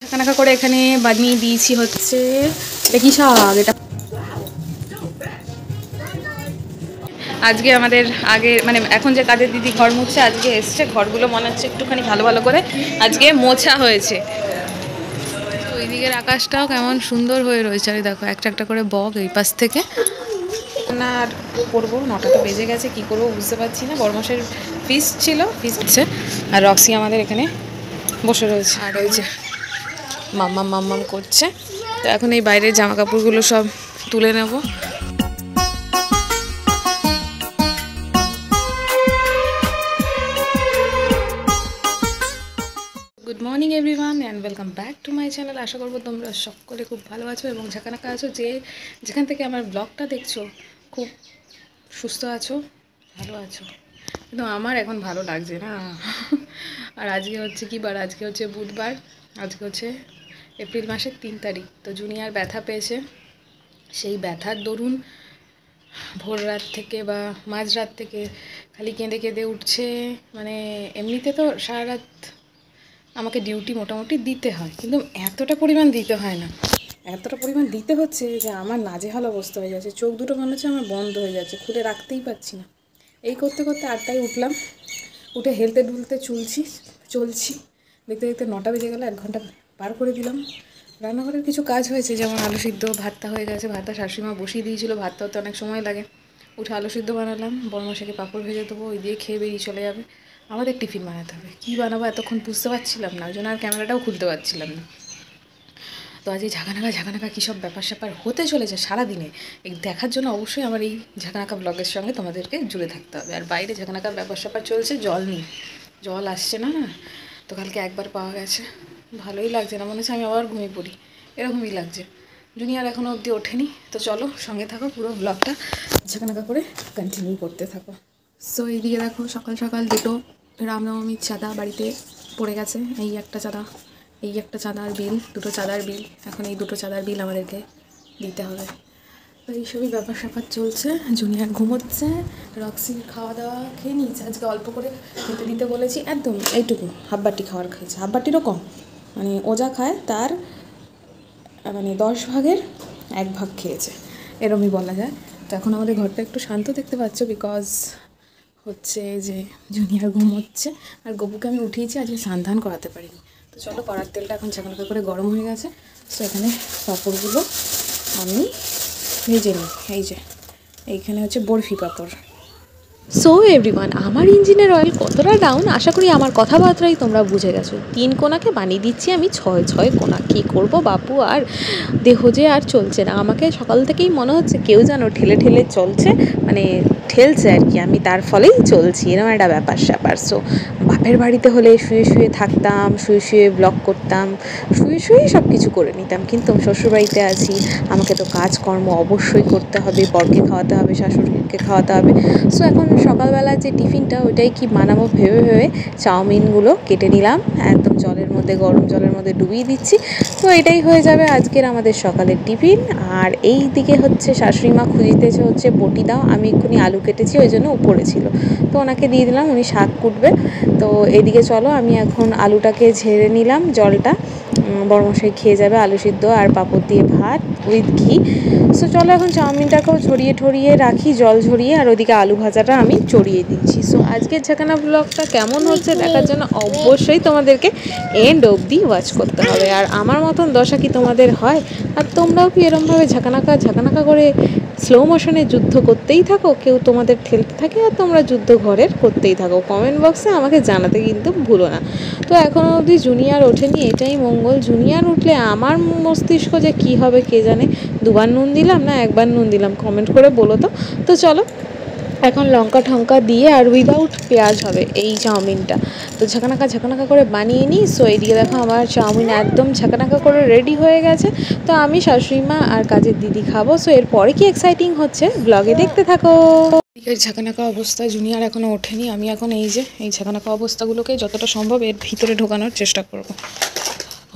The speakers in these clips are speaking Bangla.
ঢাকা করে এখানে বানিয়ে দিয়েছি হচ্ছে এটা কি শাক এটা আজকে আমাদের আগে মানে এখন যে কাজের দিদি ঘর মুছছে আজকে এসছে ঘরগুলো মনে হচ্ছে একটুখানি ভালো ভালো করে আজকে মোছা হয়েছে। ওই দিকের আকাশটাও কেমন সুন্দর হয়ে রয়েছে আর দেখো একটা একটা করে বক এই পাশ থেকে না আর করবো 9টা তো বেজে গেছে কি করবো বুঝতে পারছি না। বড়মাসের ফিস্ট ছিল ফিস্ট হচ্ছে আর রক্সি আমাদের এখানে বসে রয়েছে আর ওই যে মাম্মাম করছে। তো এখন এই বাইরের জামা কাপড়গুলো সব তুলে নেব। Good morning everyone and welcome back to my channel. আশা করবো তোমরা সকলে খুব ভালো আছো এবং ঝাঁকানাকা আছো, যেখান থেকে আমার ব্লগটা দেখছো খুব সুস্থ আছো, ভালো আছো। কিন্তু আমার এখন ভালো লাগছে না। আর আজকে হচ্ছে কি বার, আজকে হচ্ছে বুধবার, আজকে হচ্ছে এপ্রিল মাসের 3 তারিখ। তো জুনিয়ার ব্যথা পেয়েছে, সেই ব্যথার দরুন ভোর রাত থেকে বা মাঝরাত থেকে খালি কেঁদে কেঁদে উঠছে। মানে এমনিতে তো সারা রাত আমাকে ডিউটি মোটামুটি দিতে হয়, কিন্তু এতটা পরিমাণ দিতে হয় না, এতটা পরিমাণ দিতে হচ্ছে যে আমার নাজেহাল অবস্থা হয়ে যাচ্ছে। চোখ দুটো মনে হচ্ছে আমার বন্ধ হয়ে যাচ্ছে, খুলে রাখতেই পারছি না। এই করতে করতে 8টায় উঠলাম, উঠে হেলতে দুলতে চলছি দেখতে দেখতে 9টা বেজে গেল। 1 ঘন্টা পার করে দিলাম। রান্নাঘরের কিছু কাজ হয়েছে, যেমন আলু সিদ্ধ, ভাতটা হয়ে গেছে, ভাতটা শাশুড়িমা বসিয়ে দিয়েছিল, ভাতটা হতে অনেক সময় লাগে। উঠে আলু সিদ্ধ বানালাম, বড়মশাইকে পাঁপড় ভেজে দেবো, ওই দিয়ে খেয়ে বেরিয়ে চলে যাবে। আমাদের টিফিন বানাতে হবে, কী বানাবো এতক্ষণ বুঝতে পারছিলাম না, ওই জন্য আর ক্যামেরাটাও খুলতে পারছিলাম না। তো আজ এই ঝাঁকানাকা কী সব ব্যাপার স্যাপার হতে চলেছে সারাদিনে, এই দেখার জন্য অবশ্যই আমার এই ঝাঁকানাকা ব্লগের সঙ্গে তোমাদেরকে জুড়ে থাকতে হবে। আর বাইরে ঝাঁকানাকার ব্যাপার স্যাপার চলছে, জল নেই, জল আসছে না। তো কালকে একবার পাওয়া গেছে, ভালোই লাগছে না, মনে হচ্ছে আমি আবার ঘুমিয়ে পড়ি, এরকমই লাগছে। জুনিয়ার এখনও অবধি ওঠেনি। তো চলো সঙ্গে থাকো, পুরো ব্লগটা ঝাঁকানাকা করে কন্টিনিউ করতে থাকো। সো এইদিকে দেখো সকাল সকাল দুটো রামনবমীর চাঁদা বাড়িতে পড়ে গেছে। এই একটা চাঁদা, এই একটা চাঁদার বিল, দুটো চাঁদার বিল। এখন এই দুটো চাঁদার বিল আমাদেরকে দিতে হবে। তো এইসবই ব্যাপার স্যাপার চলছে। জুনিয়ার ঘুমোচ্ছে, রক্সির খাওয়া দাওয়া খেয়ে নিয়েছে, আজকে অল্প করে খেতে দিতে বলেছি, একদম এইটুকু হাফ বাটি খাওয়ার খেয়েছে, হাফ বাটিরও কম। মানে ও যা খায় তার মানে 10 ভাগের 1 ভাগ খেয়েছে, এরমই বলা যায়। তো এখন আমাদের ঘরটা একটু শান্ত দেখতে পাচ্ছ, বিকজ হচ্ছে যে জুনিয়ার ঘুমোচ্ছে আর গপুকে আমি উঠিয়েছি, আজকে স্নান করাতে পারিনি। তো চলো, কড়ার তেলটা এখন ঝাঁকানাকা করে গরম হয়ে গেছে। তো এখানে পাঁপড়গুলো আমি ভেজে নিই। এই যে এইখানে হচ্ছে বরফি পাঁপড়। সো এভরিওয়ান, আমার ইঞ্জিনের অয়েল কতটা ডাউন আশা করি আমার কথাবার্তাই তোমরা বুঝে গেছো। 3 কোণাকে বানিয়ে দিচ্ছি আমি 6 কোণা। কী করবো বাপু, আর দেহ যে আর চলছে না। আমাকে সকাল থেকেই মনে হচ্ছে কেউ যেন ঠেলে ঠেলে চলছে, মানে ঠেলছে আর কি, আমি তার ফলেই চলছি, এরকম একটা ব্যাপার স্যাপার। সো বাপের বাড়িতে হলে শুয়ে শুয়ে থাকতাম, শুয়ে শুয়ে ব্লগ করতাম, শুয়ে শুয়েই সব কিছু করে নিতাম, কিন্তু শ্বশুরবাড়িতে আছি, আমাকে তো কাজকর্ম অবশ্যই করতে হবে, বরকে খাওয়াতে হবে, শাশুড়িকে খাওয়াতে হবে। সো এখন সকালবেলা যে টিফিনটা ওইটাই কি বানাবো ভেবে ভেবে চাউমিনগুলো কেটে নিলাম, একদম জলের মধ্যে, গরম জলের মধ্যে ডুবিয়ে দিচ্ছি। তো এটাই হয়ে যাবে আজকের আমাদের সকালের টিফিন। আর এই দিকে হচ্ছে শাশুড়িমা খুঁজিতেছে হচ্ছে বটি দাও, আমি এক্ষুনি আলু কেটেছি, ওই জন্য উপরে ছিল, তো ওনাকে দিয়ে দিলাম, উনি শাক কুটবে। তো এদিকে চলো, আমি এখন আলুটাকে ঝেড়ে নিলাম, জলটা বড়মশাই খেয়ে যাবে, আলু সিদ্ধ আর পাঁপড় দিয়ে ভাত উইথ ঘি। সো চলো এখন চাউমিনটাকেও ঝরিয়ে ঠরিয়ে রাখি, জল ঝরিয়ে, আর ওদিকে আলু ভাজাটা আমি চড়িয়ে দিচ্ছি। সো আজকের ঝাঁকানা ব্লগটা কেমন হচ্ছে দেখার জন্য অবশ্যই তোমাদেরকে এন্ড অবধি ওয়াচ করতে হবে। আর আমার মতন দশা কি তোমাদের হয়? আর তোমরাও কি এরমভাবে ঝাঁকানাকা করে স্লো মোশনে যুদ্ধ করতেই থাকো, কেউ তোমাদের ঠেলতে থাকে আর তোমরা যুদ্ধ ঘরের করতেই থাকো? কমেন্ট বক্সে আমাকে জানাতে কিন্তু ভুলো না। তো এখনও অবধি জুনিয়ার ওঠেনি, এটাই মঙ্গল। জুনিয়ার উঠলে আমার মস্তিষ্ক যে কী হবে কে জানে। 2বার নুন দিলাম না 1বার নুন দিলাম, কমেন্ট করে বলো তো। তো চলো এখন লঙ্কা ঠঙ্কা দিয়ে আর উইদাউট পেঁয়াজ হবে এই চাউমিনটা। তো ঝাঁকানাকা করে বানিয়ে নিই। সো এইদিকে দেখো আমার চাউমিন একদম ঝাঁকানাকা করে রেডি হয়ে গেছে। তো আমি শাশুড়িমা আর কাজের দিদি খাবো। সো এরপরে কি এক্সাইটিং হচ্ছে ব্লগে দেখতে থাকো। এর ঝাঁকানাকা অবস্থা, জুনিয়ার এখনও ওঠেনি। আমি এখন এই যে এই ঝাঁকানাকা অবস্থাগুলোকে যতটা সম্ভব এর ভিতরে ঢোকানোর চেষ্টা করব।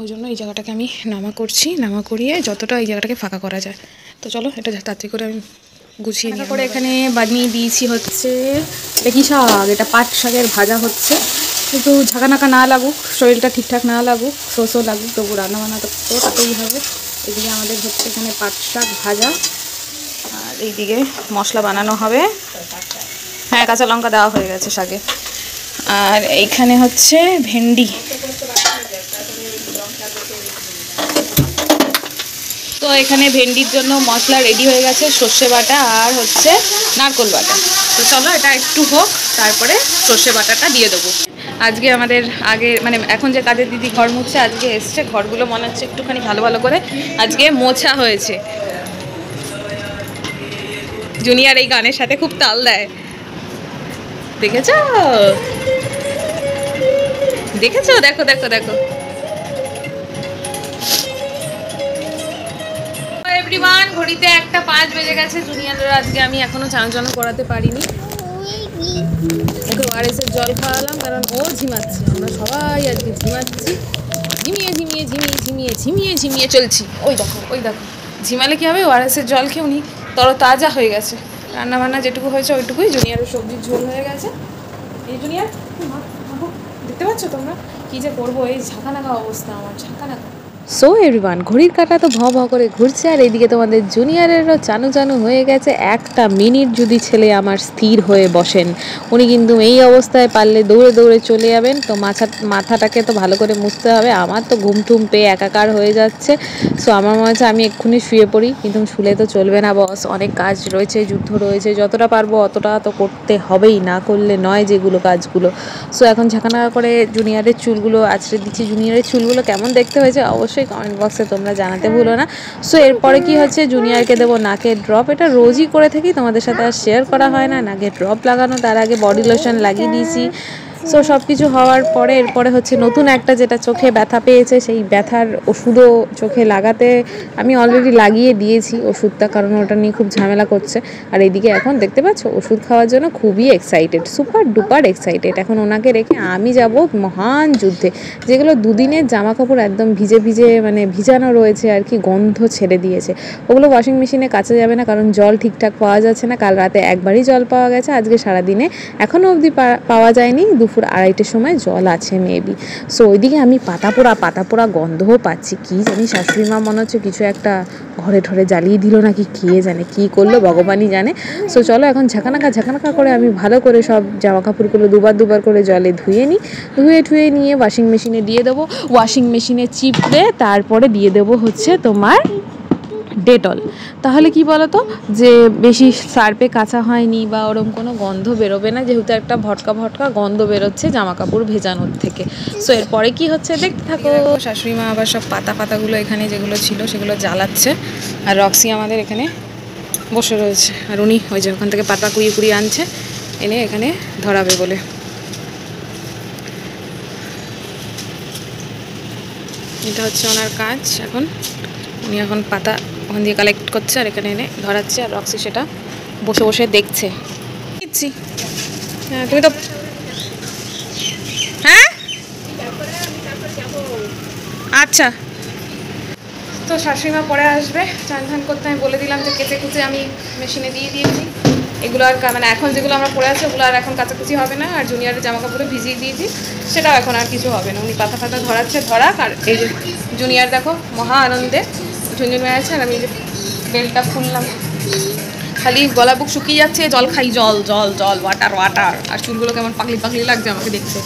ওই জন্য এই জায়গাটাকে আমি নামা করছি, নামা করিয়ে যতটা এই জায়গাটাকে ফাঁকা করা যায়। তো চলো এটা তাড়াতাড়ি করে আমি গুছিয়ে করে এখানে বানিয়ে দিয়েছি হচ্ছে এটা কি শাক, এটা পাট শাকের ভাজা হচ্ছে। একটু ঝাঁকানাকা না লাগুক, শরীরটা ঠিকঠাক না লাগুক, শোষও লাগুক, তবু রান্নাবান্না তো তাতেই হবে। এদিকে আমাদের হচ্ছে এখানে পাট শাক ভাজা, আর এইদিকে মশলা বানানো হবে। হ্যাঁ, কাঁচা লঙ্কা দেওয়া হয়ে গেছে শাকে। আর এইখানে হচ্ছে ভেন্ডি। তো এখানে ভেন্ডির জন্য মশলা রেডি হয়ে গেছে, সর্ষে বাটা আর হচ্ছে নারকোল বাটা। তো চলো এটা একটু হোক, তারপরে সর্ষে বাটাটা দিয়ে দেবো। আজকে আমাদের মানে এখন যে কাজের দিদি ঘর মুছছে, আজকে এসছে, ঘরগুলো মনে হচ্ছে একটুখানি ভালো ভালো করে আজকে মোছা হয়েছে। জুনিয়র এই গানের সাথে খুব তাল দেয়, দেখেছো দেখেছো? দেখো দেখো দেখো। এভরিওয়ান, ঘড়িতে 1:05 বেজে গেছে। জুনিয়ররা আজকে আমি এখনো চান করাতে পারিনি। ওকে ওআরএসের জল খাওয়ালাম, কারণ ও ঝিমাচ্ছে। আমরা সবাই আজকে ঝিমাচ্ছি, ঝিমিয়ে ঝিমিয়ে ঝিমিয়ে ঝিমিয়ে ঝিমিয়ে ঝিমিয়ে চলছি। ওই দেখো ওই দেখো, ঝিমালে কী হবে, ওআরএসের জল খেয়ে উনি তরতাজা হয়ে গেছে। রান্নাবান্না যেটুকু হয়েছে ওইটুকুই। জুনিয়রের সবজির ঝোল হয়ে গেছে। এই জুনিয়র, দেখতে পাচ্ছ তোমরা কী যে করবো, এই ঝাঁকানাকা অবস্থা আমার, ঝাঁকানাকা। সো এভরিওয়ান, ঘড়ির কাঁটা তো ভঁ ভঁ করে ঘুরছে, আর এইদিকে তোমাদের জুনিয়রেরও চানু হয়ে গেছে। একটা মিনিট যদি ছেলে আমার স্থির হয়ে বসেন, উনি কিন্তু এই অবস্থায় পারলে দৌড়ে দৌড়ে চলে যাবেন। তো মাথাটাকে তো ভালো করে মুছতে হবে। আমার তো ঘুম পেয়ে একাকার হয়ে যাচ্ছে। সো আমার মনে হচ্ছে আমি এক্ষুনি শুয়ে পড়ি, কিন্তু শুলে তো চলবে না বস, অনেক কাজ রয়েছে, যুদ্ধ রয়েছে, যতটা পারবো অতটা তো করতে হবেই, না করলে নয় যেগুলো কাজগুলো। সো এখন ঝাঁকানাকা করে জুনিয়রের চুলগুলো আছড়ে দিচ্ছি। জুনিয়রের চুলগুলো কেমন দেখতে হয়েছে অবশ্যই কমেন্ট বক্সে তোমরা জানাতে ভুলো না। সো এরপরে কি হচ্ছে, জুনিয়রকে দেবো নাকের ড্রপ। এটা রোজই করে থাকি, তোমাদের সাথে আর শেয়ার করা হয় না। নাকের ড্রপ লাগানো, তার আগে বডি লোশন লাগিয়ে দিয়েছি। সো সব কিছু হওয়ার পরে এরপরে হচ্ছে নতুন একটা, যেটা চোখে ব্যথা পেয়েছে, সেই ব্যথার ওষুধও চোখে লাগাতে আমি অলরেডি লাগিয়ে দিয়েছি ওষুধটা, কারণ ওটা নিয়ে খুব ঝামেলা করছে। আর এইদিকে এখন দেখতে পাচ্ছ ওষুধ খাওয়ার জন্য খুবই এক্সাইটেড, সুপার ডুপার এক্সাইটেড। এখন ওনাকে রেখে আমি যাব মহান যুদ্ধে। যেগুলো দুদিনের জামা কাপড় একদম ভিজে মানে ভিজানো রয়েছে আর কি, গন্ধ ছেড়ে দিয়েছে, ওগুলো ওয়াশিং মেশিনে কাচা যাবে না, কারণ জল ঠিকঠাক পাওয়া যাচ্ছে না। কাল রাতে একবারই জল পাওয়া গেছে, আজকে সারাদিনে এখনও অবধি পাওয়া যায়নি। দুপুর 2:30-টের সময় জল আছে মেবি। সো ওইদিকে আমি পাতা পোড়া গন্ধও পাচ্ছি। কি জানি, শাশুড়ি মা মনে হচ্ছে কিছু একটা ঘরে ঠরে জ্বালিয়ে দিল নাকি, কে জানে কি করলো, ভগবানই জানে। সো চলো এখন ঝাঁকানাকা করে আমি ভালো করে সব জামা কাপড়গুলো দুবার করে জলে ধুয়ে নিই। ধুয়ে নিয়ে ওয়াশিং মেশিনে দিয়ে দেবো। ওয়াশিং মেশিনে চিপড়ে তারপরে দিয়ে দেবো হচ্ছে তোমার ডেটল। তাহলে কি বলো তো, যে বেশি সার্ফে কাঁচা হয়নি বা ওরম কোনো গন্ধ বেরোবে না, যেহেতু একটা ভটকা গন্ধ বেরোচ্ছে জামা কাপড় ভেজানোর থেকে। সো এরপরে কি হচ্ছে দেখতে থাকো। শাশুড়ি মা আবার সব পাতাগুলো এখানে যেগুলো ছিল সেগুলো জ্বালাচ্ছে, আর রক্সি আমাদের এখানে বসে রয়েছে, আর উনি ওই যে ওখান থেকে পাতা কুড়িয়ে আনছে, এনে এখানে ধরাবে বলে। এটা হচ্ছে ওনার কাজ। এখন উনি পাতা ওখান দিয়ে কালেক্ট করছে আর এখানে এনে ধরাচ্ছে, আর রক্সি সেটা বসে দেখছে। হ্যাঁ, তুমি তো হ্যাঁ আচ্ছা। তো শাশুড়িমা পরে আসবে, চান করতে আমি বলে দিলাম যে কেচে কুচে আমি মেশিনে দিয়ে দিয়েছি। এগুলো আর মানে এখন যেগুলো আমরা পরে আছি ওগুলো আর এখন কাচাকুচি হবে না। আর জুনিয়রের জামা কাপড়ে ভিজিয়ে দিয়েছি, সেটাও এখন আর কিছু হবে না। উনি পাতা ধরাচ্ছে, ধরাক। আর এই যে জুনিয়র দেখো মহা আনন্দে ঝুনঝুন হয়ে আছে, আর আমি যে বেলটা খুললাম, খালি গলা বুক শুকিয়ে যাচ্ছে, জল খাই, জল ওয়াটার। আর চুলগুলো কেমন পাকলি লাগছে আমাকে দেখতে।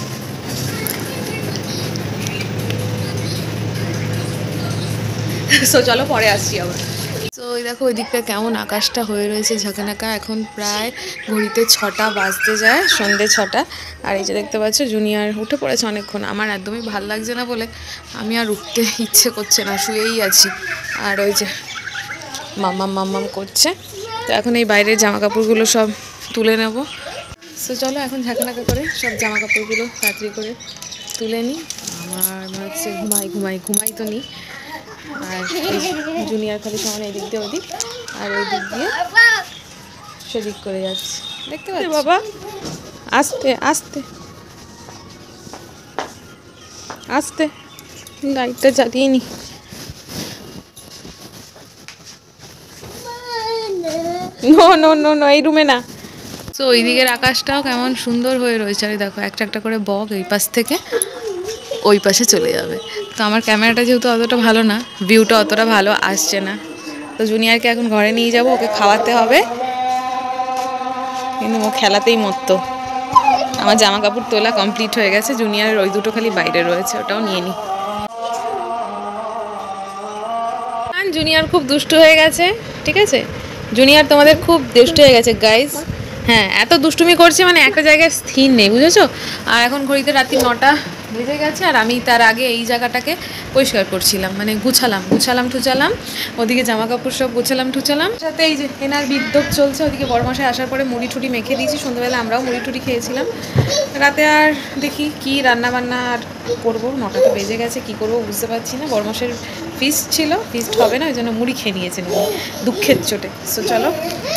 সো চলো পরে আসছি আবার। তো ওই দেখো ওই দিকটা কেমন আকাশটা হয়ে রয়েছে ঝাঁকানাকা। এখন প্রায় ঘড়িতে 6টা বাজতে যায়, সন্ধ্যে 6টা। আর এই যে দেখতে পাচ্ছ জুনিয়র উঠে পড়েছে অনেকক্ষণ। আমার একদমই ভাল লাগছে না বলে আমি আর উঠতে ইচ্ছে করছে না, শুয়েই আছি। আর ওই যে মাম্মাম করছে। তো এখন এই বাইরের জামা কাপড়গুলো সব তুলে নেব। সো চলো এখন ঝাঁকানাকা করে সব জামা কাপড়গুলো তাড়াতাড়ি করে তুলে নিই। আমার মনে হচ্ছে ঘুমাই তো নিই। আর জুনিয়র খালি সামনে এদিক দিয়ে ওদিক, আর ওই দিক দিয়ে সেদিক করে যাচ্ছে, দেখতে পাচ্ছি। বাবা আস্তে লাইটটা জ্বালিয়ে নি। নো এই রুমে না, তো ওই দিকের আকাশটাও কেমন সুন্দর হয়ে রয়েছে, আর দেখো একটা একটা করে বক এই পাশ থেকে ওই পাশে চলে যাবে। তো আমার ক্যামেরাটা যেহেতু অতটা ভালো না, ভিউটা অতটা ভালো আসছে না, তো জুনিয়রকে এখন ঘরে নিয়ে যাব, ওকে খাওয়াতে হবে। কিন্তু ও খেলাতেই মত্ত। আমার জামা কাপড় তোলা কমপ্লিট হয়ে গেছে, জুনিয়রের ওই দুটো খালি বাইরে রয়েছে, ওটাও নিয়ে নিই। জুনিয়র খুব দুষ্টু হয়ে গেছে, ঠিক আছে? জুনিয়র তোমাদের খুব দুষ্টু হয়ে গেছে গাইস। হ্যাঁ, এত দুষ্টুমি করছে মানে একটা জায়গায় স্থির নেই, বুঝেছো? আর এখন ঘড়িতে রাত্রি 9টা বেজে গেছে, আর আমি তার আগে এই জায়গাটাকে পরিষ্কার করছিলাম, মানে গুছালাম ঠুচালাম, ওদিকে জামা কাপড় সব গুছালাম সাথে এই যে এনার বিদ্যুৎ চলছে, ওদিকে বড়মশাই আসার পরে মুড়ি ঠুড়ি মেখে দিয়েছি, সন্ধ্যাবেলা আমরাও মুড়ি ঠুড়ি খেয়েছিলাম। রাতে আর দেখি কি রান্না বান্না আর করবো, 9টা তো বেজে গেছে, কি করবো বুঝতে পারছি না। বড়মশাইয়ের ফিস্ট ছিল, ফিস্ট হবে না, ওই জন্য মুড়ি খেয়ে নিয়েছেন উনি দুঃখের চোটে। সো চলো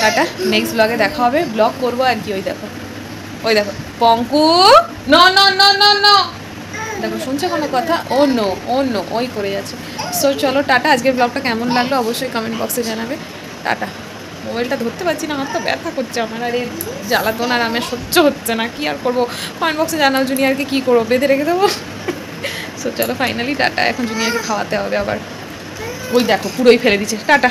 টাটা, নেক্সট ব্লগে দেখা হবে, ব্লগ করবো আর কি। ওই দেখো Panku, no no no no no, দেখো শুনছো কোনো কথা? ও নো ওই করে যাচ্ছে। সো চলো টাটা, আজকের ব্লগটা কেমন লাগলো অবশ্যই কমেন্ট বক্সে জানাবে। টাটা। মোবাইলটা ধরতে পারছি না, আমার তো ব্যথা করছে, আমার আর এই জ্বালাতন আর আমার সহ্য হচ্ছে না, কি আর করবো। কমেন্ট বক্সে জানাও জুনিয়রকে কী করবো, বেঁধে রেখে দেবো? সো চলো ফাইনালি টাটা, এখন জুনিয়রকে খাওয়াতে হবে আবার। ওই দেখো পুরোই ফেলে দিচ্ছে, টাটা।